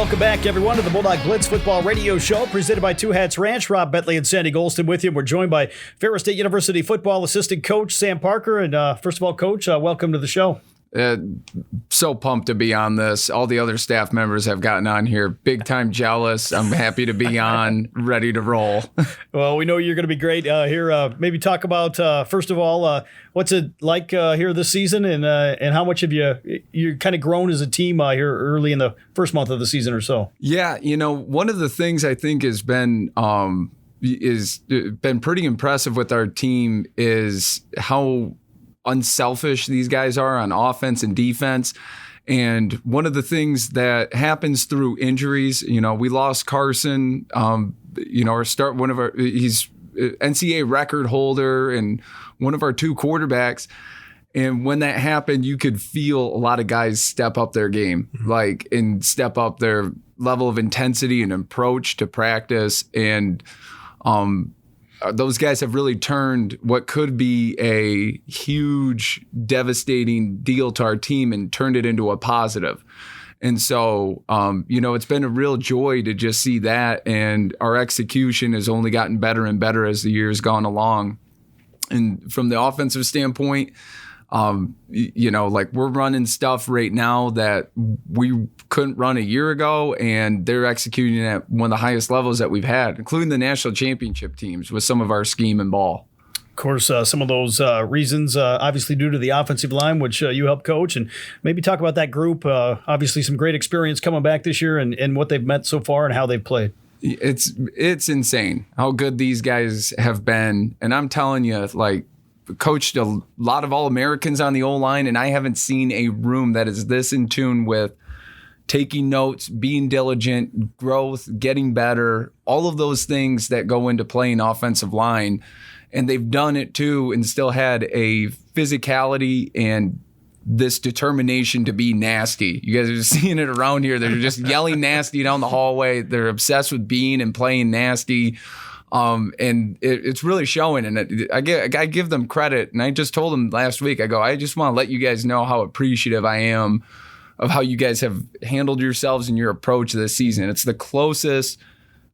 Welcome back, everyone, to the Bulldog Blitz Football Radio Show, presented by Two Hats Ranch. Rob Bentley and Sandy Golston with you. We're joined by Ferris State University football assistant coach Sam Parker. And first of all, Coach, welcome to the show. So pumped to be on this. All the other staff members have gotten on here. Big time jealous. I'm happy to be on, ready to roll. Well, we know you're going to be great here. Maybe talk about, first of all, what's it like here this season, and how much have you kind of grown as a team here early in the first month of the season or so? Yeah, one of the things I think has been pretty impressive with our team is how unselfish these guys are on offense and defense. And one of the things that happens through injuries, we lost Carson, he's NCAA record holder and one of our two quarterbacks. And when that happened, you could feel a lot of guys step up their game, and step up their level of intensity and approach to practice. And, those guys have really turned what could be a huge, devastating deal to our team and turned it into a positive. And so, it's been a real joy to just see that. And our execution has only gotten better and better as the year's gone along. And from the offensive standpoint, we're running stuff right now that we couldn't run a year ago, and they're executing at one of the highest levels that we've had, including the national championship teams with some of our scheme and ball. Of course, some of those reasons, obviously due to the offensive line, which you help coach, and maybe talk about that group. Obviously some great experience coming back this year and what they've meant so far and how they've played. It's insane how good these guys have been. And I'm telling you, coached a lot of All-Americans on the O-line, and I haven't seen a room that is this in tune with taking notes, being diligent, growth, getting better, all of those things that go into playing offensive line. And they've done it too and still had a physicality and this determination to be nasty. You guys are just seeing it around here. They're just yelling nasty down the hallway. They're obsessed with being and playing nasty. And it's really showing, and I give them credit. And I just told them last week, I just want to let you guys know how appreciative I am of how you guys have handled yourselves in your approach this season. It's the closest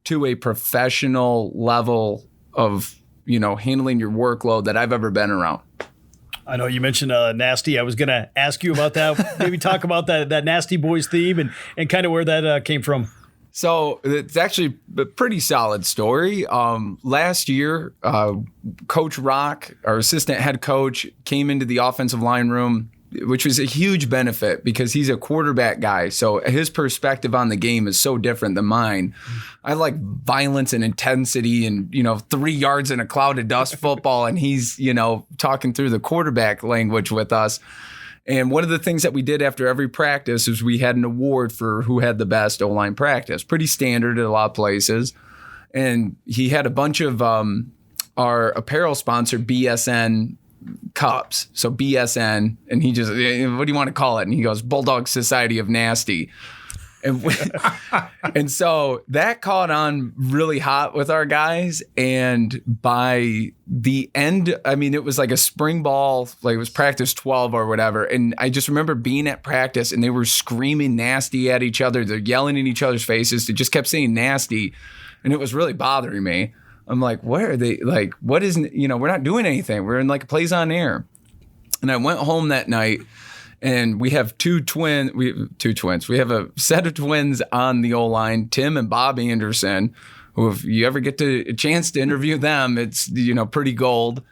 to a professional level of, handling your workload that I've ever been around. I know you mentioned nasty. I was going to ask you about that. Maybe talk about that Nasty Boys theme and kind of where that came from. So it's actually a pretty solid story. Last year, Coach Rock, our assistant head coach, came into the offensive line room, which was a huge benefit because he's a quarterback guy. So his perspective on the game is so different than mine. I like violence and intensity and, 3 yards in a cloud of dust football. And he's, talking through the quarterback language with us. And one of the things that we did after every practice is we had an award for who had the best O-line practice. Pretty standard at a lot of places. And he had a bunch of our apparel sponsor, BSN cups. So BSN, and he just, what do you want to call it? And he goes, Bulldog Society of Nasty. And so that caught on really hot with our guys. And by the end, it was like a spring ball, it was practice 12 or whatever. And I just remember being at practice and they were screaming nasty at each other. They're yelling in each other's faces. They just kept saying nasty. And it was really bothering me. I'm like, where are they? What is, we're not doing anything. We're in plays on air. And I went home that night. And we have two twins. We have a set of twins on the O-line, Tim and Bob Anderson, who if you ever get a chance to interview them, it's, pretty gold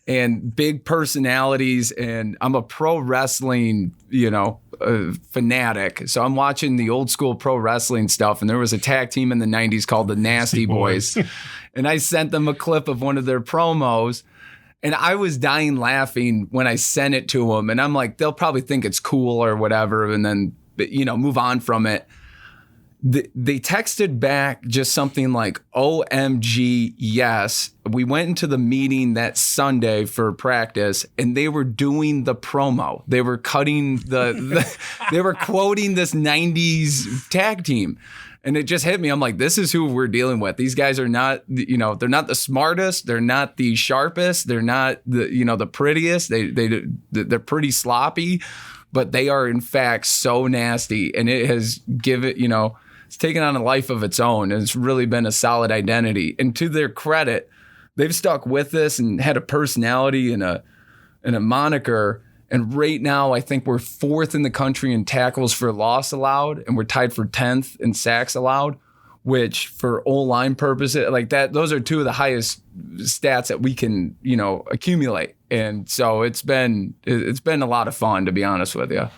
and big personalities. And I'm a pro wrestling, fanatic. So I'm watching the old school pro wrestling stuff. And there was a tag team in the 90s called the Nasty Boys. And I sent them a clip of one of their promos. And I was dying laughing when I sent it to them. And I'm like, they'll probably think it's cool or whatever. And then, move on from it. They texted back just something like, OMG, yes. We went into the meeting that Sunday for practice and they were doing the promo. They were cutting they were quoting this 90s tag team. And it just hit me. I'm like, this is who we're dealing with. These guys are not, they're not the smartest. They're not the sharpest. They're not the prettiest. They're pretty sloppy, but they are in fact so nasty. And it has given, it's taken on a life of its own, and it's really been a solid identity. And to their credit, they've stuck with this and had a personality and a moniker. And right now, I think we're 4th in the country in tackles for loss allowed, and we're tied for 10th in sacks allowed, which for O-line purposes, like that, those are 2 of the highest stats that we can, accumulate. And so it's been a lot of fun, to be honest with you.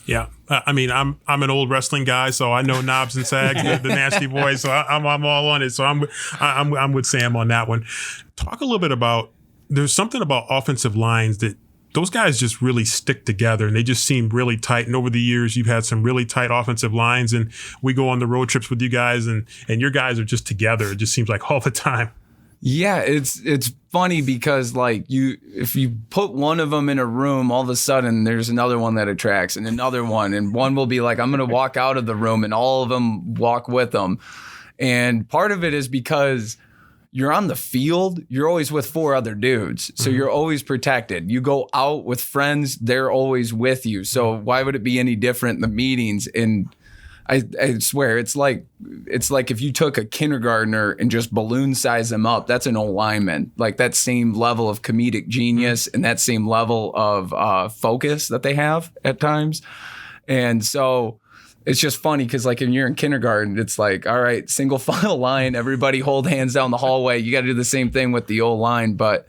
Yeah, I mean, I'm an old wrestling guy, so I know knobs and sags, the Nasty Boys. So I'm all on it. So I'm with Sam on that one. Talk a little bit about, there's something about offensive lines that those guys just really stick together, and they just seem really tight. And over the years, you've had some really tight offensive lines, and we go on the road trips with you guys, and your guys are just together. It just seems like all the time. Yeah, it's funny because if you put one of them in a room, all of a sudden there's another one that attracts, and another one, and one will be like, I'm going to walk out of the room, and all of them walk with them. And part of it is because you're on the field, you're always with 4 other dudes. So you're always protected. You go out with friends, they're always with you. So why would it be any different in the meetings? And I swear, it's like if you took a kindergartner and just balloon size them up, that's an old lineman. Like that same level of comedic genius and that same level of focus that they have at times. And so it's just funny because like when you're in kindergarten, it's like, all right, single file line, everybody hold hands down the hallway. You got to do the same thing with the old line. But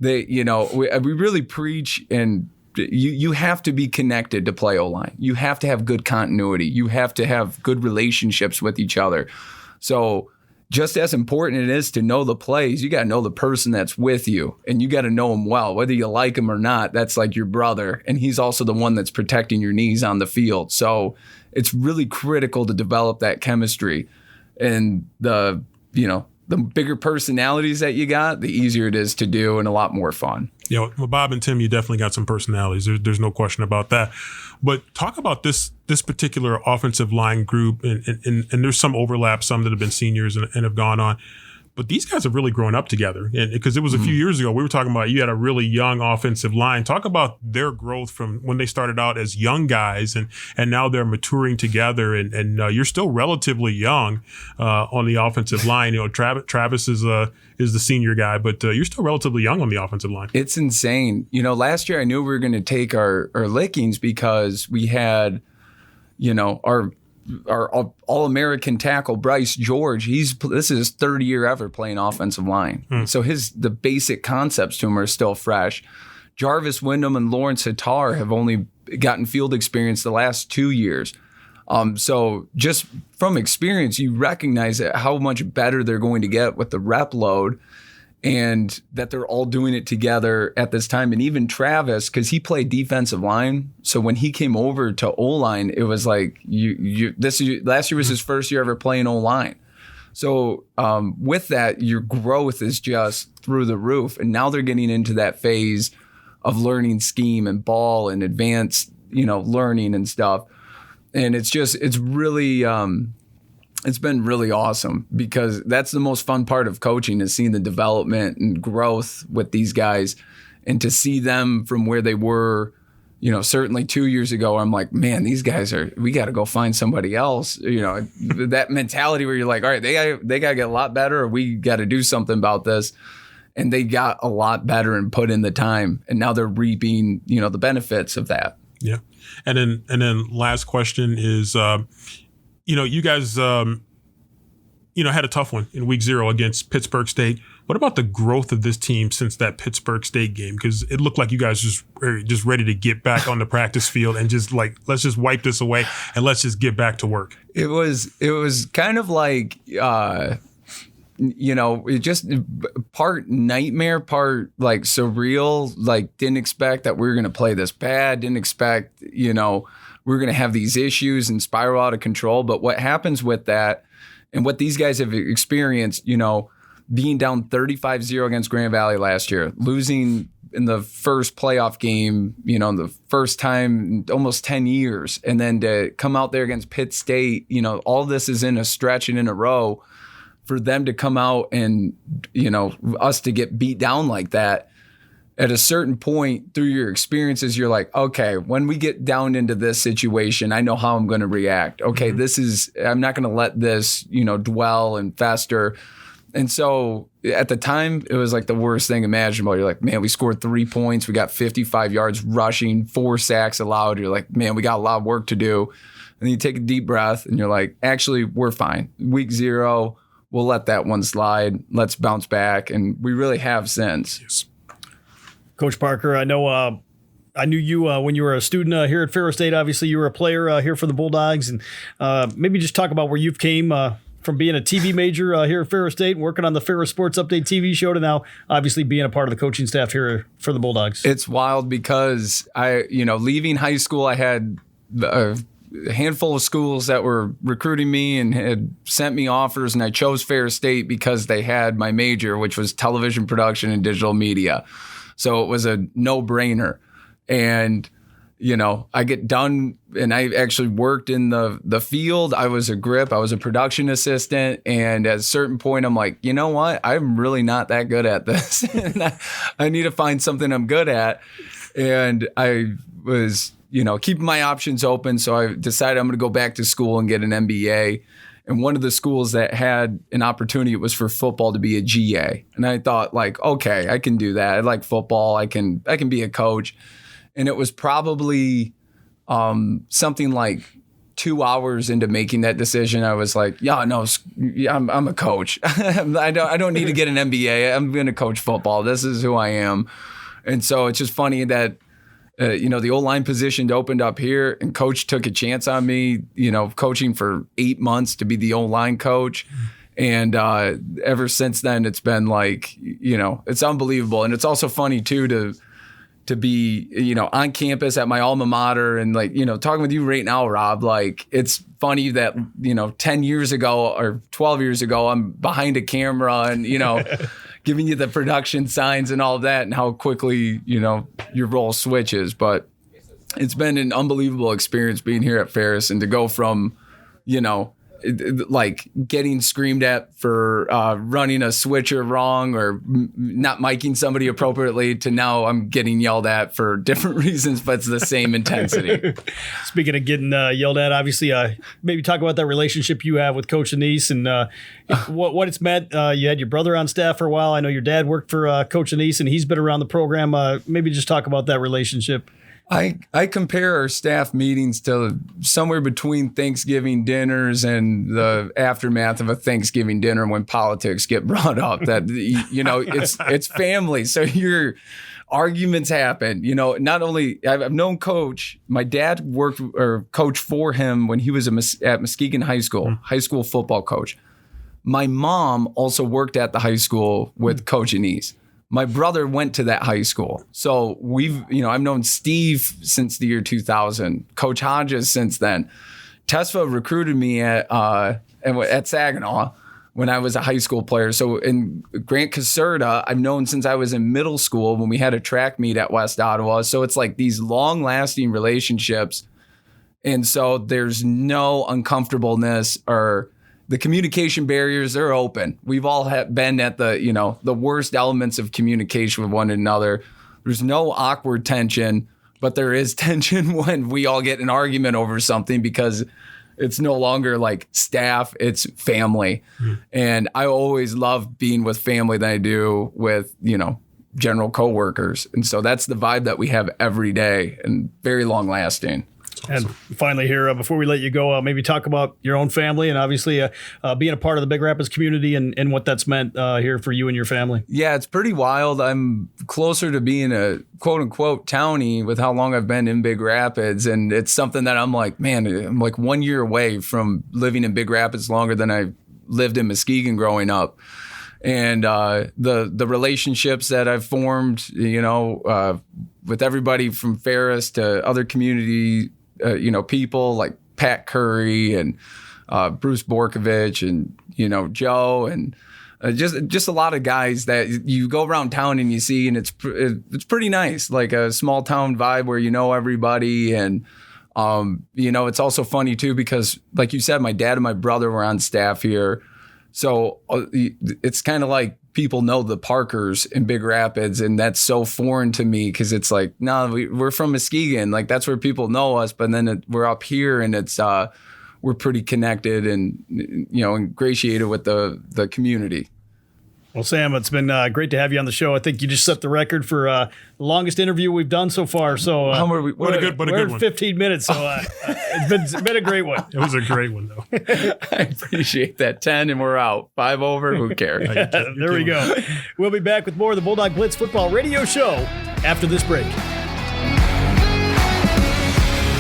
we really preach, and you have to be connected to play O-line. You have to have good continuity. You have to have good relationships with each other. So just as important it is to know the plays, you got to know the person that's with you, and you got to know him well, whether you like him or not. That's like your brother, and he's also the one that's protecting your knees on the field. So it's really critical to develop that chemistry, and the bigger personalities that you got, the easier it is to do and a lot more fun. Well, Bob and Tim, you definitely got some personalities. There's no question about that. But talk about this particular offensive line group, and there's some overlap, some that have been seniors and have gone on. But these guys have really grown up together, and because it was a few years ago, we were talking about you had a really young offensive line. Talk about their growth from when they started out as young guys, and now they're maturing together, and you're still relatively young on the offensive line. Travis is the senior guy, but you're still relatively young on the offensive line. It's insane. Last year I knew we were going to take our lickings because we had, our All-American tackle, Bryce George, this is his 3rd year ever playing offensive line. So the basic concepts to him are still fresh. Jarvis Wyndham and Lawrence Hattar have only gotten field experience the last 2 years. So just from experience, you recognize how much better they're going to get with the rep load, and that they're all doing it together at this time. And even Travis, because he played defensive line, so when he came over to O-line, it was like last year was his first year ever playing O-line. So with that, your growth is just through the roof. And now they're getting into that phase of learning scheme and ball and advanced, learning and stuff. And it's really it's been really awesome, because that's the most fun part of coaching, is seeing the development and growth with these guys, and to see them from where they were, certainly 2 years ago. I'm like, man, these guys we got to go find somebody else. That mentality where you're like, all right, they got to get a lot better, or we got to do something about this. And they got a lot better and put in the time, and now they're reaping, the benefits of that. Yeah. And then last question is, you guys, had a tough one in week 0 against Pittsburgh State. What about the growth of this team since that Pittsburgh State game? Because it looked like you guys are just ready to get back on the practice field and just like, let's just wipe this away and let's just get back to work. It was kind of like, it just part nightmare, part like surreal. Like, didn't expect that we were going to play this bad. Didn't expect, we're going to have these issues and spiral out of control. But what happens with that, and what these guys have experienced, being down 35-0 against Grand Valley last year, losing in the first playoff game, the first time in almost 10 years, and then to come out there against Pitt State, all this is in a stretch and in a row. For them to come out and, us to get beat down like that, at a certain point through your experiences, you're like, okay, when we get down into this situation, I know how I'm going to react. Okay, I'm not going to let this, dwell and fester. And so at the time, it was like the worst thing imaginable. You're like, man, we scored 3 points. We got 55 yards rushing, 4 sacks allowed. You're like, man, we got a lot of work to do. And then you take a deep breath and you're like, actually, we're fine. Week 0, we'll let that one slide. Let's bounce back. And we really have since. Yes. Coach Parker, I know I knew you when you were a student here at Ferris State. Obviously, you were a player here for the Bulldogs. And maybe just talk about where you've came from being a TV major here at Ferris State and working on the Ferris Sports Update TV show to now obviously being a part of the coaching staff here for the Bulldogs. It's wild because leaving high school, I had a handful of schools that were recruiting me and had sent me offers, and I chose Ferris State because they had my major, which was television production and digital media. So it was a no-brainer. And, I get done and I actually worked in the field. I was a grip. I was a production assistant. And at a certain point, I'm like, you know what? I'm really not that good at this. And I need to find something I'm good at. And I was, keeping my options open. So I decided I'm going to go back to school and get an MBA. And one of the schools that had an opportunity was for football to be a GA. And I thought, like, okay, I can do that. I like football. I can be a coach. And it was probably something like 2 hours into making that decision. I was like, I'm a coach. I don't need to get an MBA. I'm going to coach football. This is who I am. And so it's just funny that the O-line position opened up here and coach took a chance on me, coaching for 8 months to be the O-line coach. And ever since then, it's been like, it's unbelievable. And it's also funny, too, to be, on campus at my alma mater and like, talking with you right now, Rob, like it's funny that, 10 years ago or 12 years ago, I'm behind a camera and, giving you the production signs and all of that and how quickly, your role switches. But it's been an unbelievable experience being here at Ferris and to go from, like getting screamed at for running a switcher wrong or not miking somebody appropriately to now I'm getting yelled at for different reasons, but it's the same intensity. Speaking of getting yelled at, obviously, maybe talk about that relationship you have with Coach Anise and what it's meant. You had your brother on staff for a while. I know your dad worked for Coach Anise and he's been around the program. Maybe just talk about that relationship. I compare our staff meetings to somewhere between Thanksgiving dinners and the aftermath of a Thanksgiving dinner when politics get brought up. That it's family, so your arguments happen. Not only I've known Coach. My dad worked or coached for him when he was at Muskegon High school football coach. My mom also worked at the high school with Coach Anise. My brother went to that high school. So I've known Steve since the year 2000, Coach Hodges since then. Tesfa recruited me at Saginaw when I was a high school player. So in Grant Caserta, I've known since I was in middle school when we had a track meet at West Ottawa. So it's like these long lasting relationships. And so there's no uncomfortableness or the communication barriers are open. We've all been at the worst elements of communication with one another. There's no awkward tension, but there is tension when we all get in an argument over something because it's no longer like staff, it's family. And I always love being with family than I do with, general coworkers. And so that's the vibe that we have every day and very long lasting. And finally here, before we let you go, maybe talk about your own family and obviously being a part of the Big Rapids community and what that's meant here for you and your family. Yeah, it's pretty wild. I'm closer to being a quote-unquote townie with how long I've been in Big Rapids. And it's something that I'm like, man, I'm like 1 year away from living in Big Rapids longer than I lived in Muskegon growing up. And the relationships that I've formed, with everybody from Ferris to other community people like Pat Curry and Bruce Borkovich and, Joe and just a lot of guys that you go around town and you see, and it's pretty nice, like a small town vibe where everybody. And, it's also funny too, because like you said, my dad and my brother were on staff here. So it's kind of like people know the Parkers in Big Rapids, and that's so foreign to me because it's like, no, we're from Muskegon. Like, that's where people know us, but then we're up here, and it's we're pretty connected and, ingratiated with the community. Well, Sam, it's been great to have you on the show. I think you just set the record for the longest interview we've done so far. So What a good one. 15 minutes, so it's been a great one. It was a great one, though. I appreciate that. 10 and we're out. 5 over. Who cares? There we go. We'll be back with more of the Bulldog Blitz football radio show after this break.